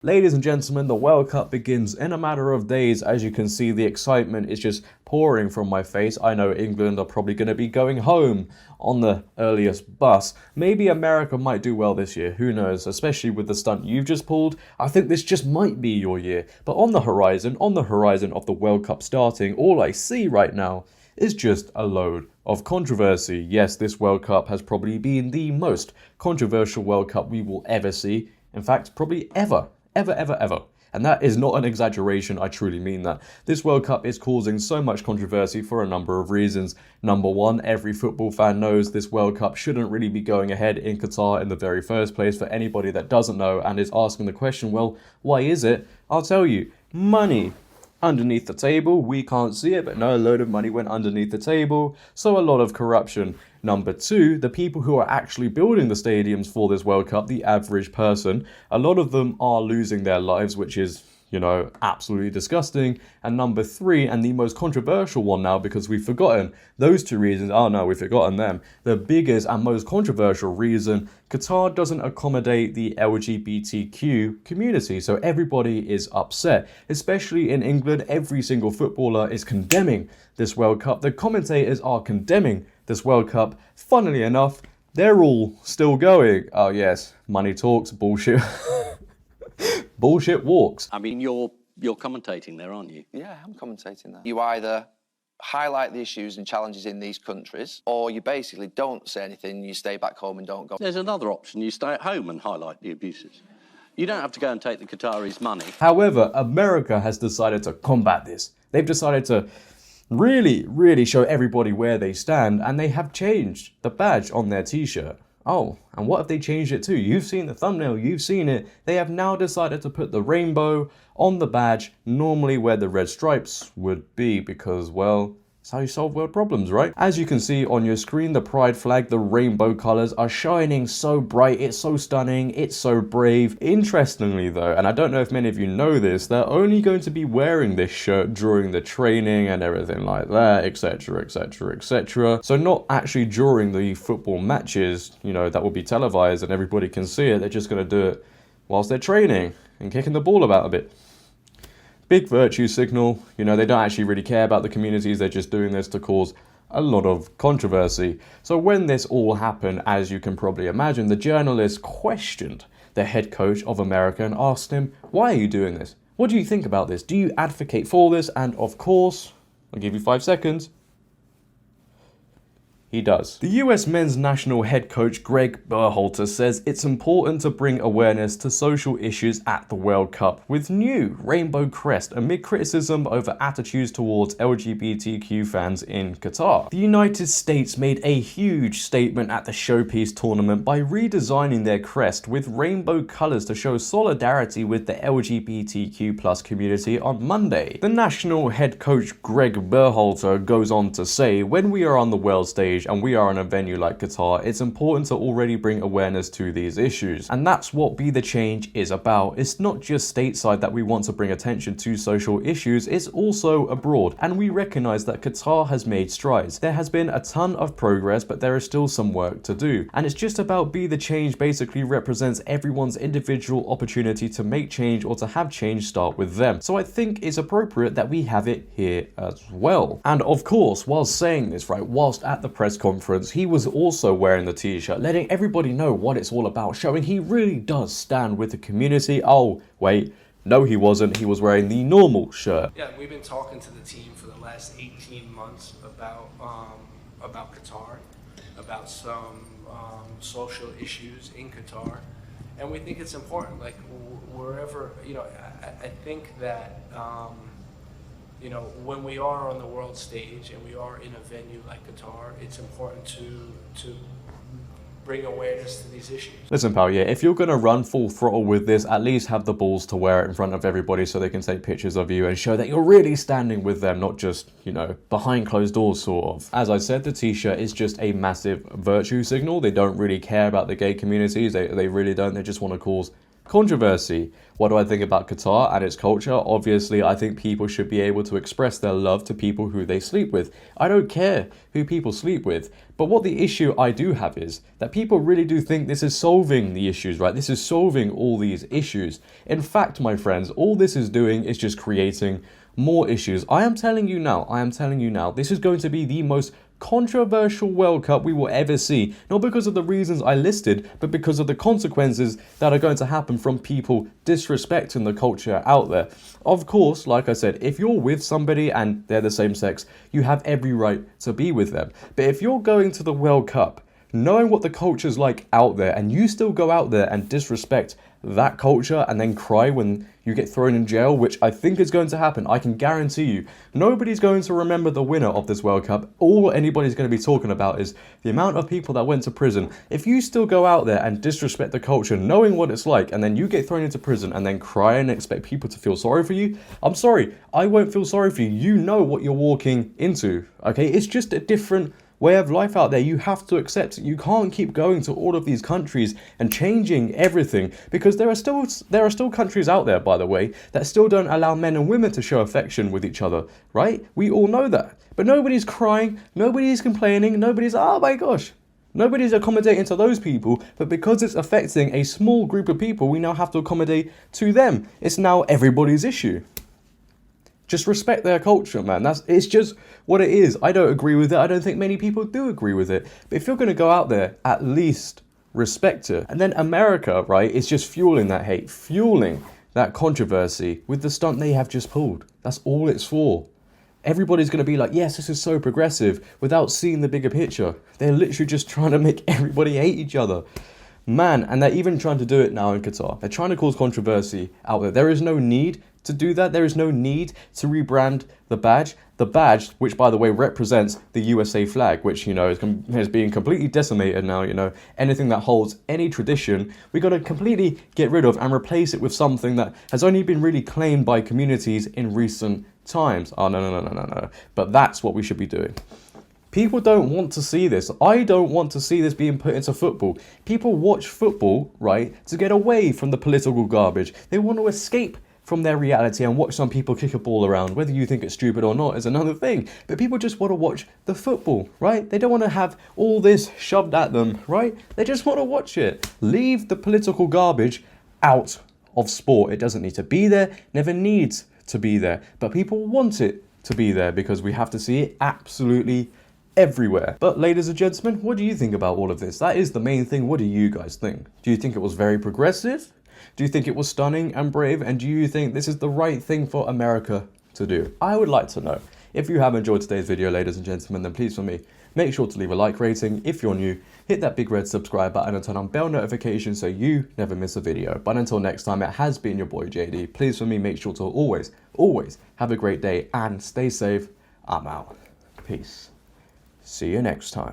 Ladies and gentlemen, the World Cup begins in a matter of days. As you can see, the excitement is just pouring from my face. I know England are probably going to be going home on the earliest bus. Maybe America might do well this year, who knows, especially with the stunt you've just pulled. I think this just might be your year. But on the horizon of the World Cup starting, all I see right now is just a load of controversy. Yes, this World Cup has probably been the most controversial World Cup we will ever see. In fact, probably ever. And that is not an exaggeration, I truly mean that. This World Cup is causing so much controversy for a number of reasons. Number one, every football fan knows this World Cup shouldn't really be going ahead in Qatar in the very first place. For anybody that doesn't know and is asking the question, well, why is it? I'll tell you, money. Underneath the table, we can't see it, but no, a load of money went underneath the table, so a lot of corruption. Number two, the people who are actually building the stadiums for this World Cup, the average person, a lot of them are losing their lives, which is, absolutely disgusting. And number three, and the most controversial one now because we've forgotten those two reasons. Oh no, we've forgotten them. The biggest and most controversial reason, Qatar doesn't accommodate the LGBTQ community. So everybody is upset, especially in England. Every single footballer is condemning this World Cup. The commentators are condemning this World Cup. Funnily enough, they're all still going. Oh yes, money talks, bullshit. Bullshit walks. I mean, you're commentating there, aren't you? Yeah, I'm commentating that. You either highlight the issues and challenges in these countries, or you basically don't say anything, you stay back home and don't go. There's another option. You stay at home and highlight the abuses. You don't have to go and take the Qataris' money. However, America has decided to combat this. They've decided to really show everybody where they stand, and they have changed the badge on their t-shirt. Oh, and what have they changed it to? You've seen the thumbnail, you've seen it. They have now decided to put the rainbow on the badge, normally where the red stripes would be, because, well, that's how you solve world problems, right? As you can see on your screen, the pride flag, the rainbow colors are shining so bright. It's so stunning. It's so brave. Interestingly, though, and I don't know if many of you know this, they're only going to be wearing this shirt during the training and everything like that, etc., etc., etc. So not actually during the football matches, that will be televised and everybody can see it. They're just going to do it whilst they're training and kicking the ball about a bit. Big virtue signal. They don't actually really care about the communities. They're just doing this to cause a lot of controversy. So when this all happened, as you can probably imagine, the journalist questioned the head coach of America and asked him, why are you doing this? What do you think about this? Do you advocate for this? And of course, I'll give you 5 seconds. He does. The US men's national head coach Greg Berhalter says it's important to bring awareness to social issues at the World Cup with new rainbow crest amid criticism over attitudes towards LGBTQ fans in Qatar. The United States made a huge statement at the showpiece tournament by redesigning their crest with rainbow colors to show solidarity with the LGBTQ+ community on Monday. The national head coach Greg Berhalter goes on to say, when we are on the world stage and we are in a venue like Qatar, it's important to already bring awareness to these issues. And that's what Be the Change is about. It's not just stateside that we want to bring attention to social issues, it's also abroad. And we recognize that Qatar has made strides. There has been a ton of progress, but there is still some work to do. And it's just about Be the Change basically represents everyone's individual opportunity to make change or to have change start with them. So I think it's appropriate that we have it here as well. And of course, whilst saying this, whilst at the press conference, he was also wearing the t-shirt, letting everybody know what it's all about, showing he really does stand with the community. Oh, wait, no he wasn't. He was wearing the normal shirt. Yeah, we've been talking to the team for the last 18 months about Qatar, about some social issues in Qatar, and we think it's important, like wherever, I think that when we are on the world stage and we are in a venue like Qatar, it's important to bring awareness to these issues. Listen, pal, yeah, if you're going to run full throttle with this, at least have the balls to wear it in front of everybody so they can take pictures of you and show that you're really standing with them, not just, behind closed doors, sort of. As I said, the t-shirt is just a massive virtue signal. They don't really care about the gay communities. They really don't. They just want to cause Controversy. What do I think about Qatar and its culture? Obviously, I think people should be able to express their love to people who they sleep with. I don't care who people sleep with. But what the issue I do have is that people really do think this is solving the issues, right? This is solving all these issues. In fact, my friends, all this is doing is just creating more issues. I am telling you now, this is going to be the most controversial World Cup we will ever see, not because of the reasons I listed, but because of the consequences that are going to happen from people disrespecting the culture out there. Of course, like I said, if you're with somebody and they're the same sex, you have every right to be with them. But if you're going to the World Cup knowing what the culture's like out there and you still go out there and disrespect that culture and then cry when you get thrown in jail, which I think is going to happen, I can guarantee you, nobody's going to remember the winner of this World Cup. All anybody's going to be talking about is the amount of people that went to prison. If you still go out there and disrespect the culture, knowing what it's like, and then you get thrown into prison and then cry and expect people to feel sorry for you, I'm sorry, I won't feel sorry for you. You know what you're walking into, okay? It's just a different way of life out there. You have to accept it. You can't keep going to all of these countries and changing everything, because there are still countries out there, by the way, that still don't allow men and women to show affection with each other, right? We all know that. But nobody's crying, nobody's complaining, nobody's, oh my gosh. Nobody's accommodating to those people, but because it's affecting a small group of people, we now have to accommodate to them. It's now everybody's issue. Just respect their culture, man. It's just what it is. I don't agree with it. I don't think many people do agree with it. But if you're going to go out there, at least respect it. And then America, right, is just fueling that hate, fueling that controversy with the stunt they have just pulled. That's all it's for. Everybody's going to be like, yes, this is so progressive, without seeing the bigger picture. They're literally just trying to make everybody hate each other. Man, and they're even trying to do it now in Qatar. They're trying to cause controversy out there. There is no need to do that. There is no need to rebrand the badge. The badge, which by the way represents the USA flag, which, you know, is being completely decimated now, you know. Anything that holds any tradition, we got to completely get rid of and replace it with something that has only been really claimed by communities in recent times. Oh, no. But that's what we should be doing. People don't want to see this. I don't want to see this being put into football. People watch football, right, to get away from the political garbage. They want to escape from their reality and watch some people kick a ball around. Whether you think it's stupid or not is another thing. But people just want to watch the football, right? They don't want to have all this shoved at them, right? They just want to watch it. Leave the political garbage out of sport. It doesn't need to be there, never needs to be there. But people want it to be there because we have to see it absolutely everywhere. But ladies and gentlemen, what do you think about all of this? That is the main thing. What do you guys think? Do you think it was very progressive? Do you think it was stunning and brave? And do you think this is the right thing for America to do? I would like to know. If you have enjoyed today's video, ladies and gentlemen, then please for me, make sure to leave a like rating. If you're new, hit that big red subscribe button and turn on bell notifications so you never miss a video. But until next time, it has been your boy JD. Please for me, make sure to always have a great day and stay safe. I'm out. Peace. See you next time.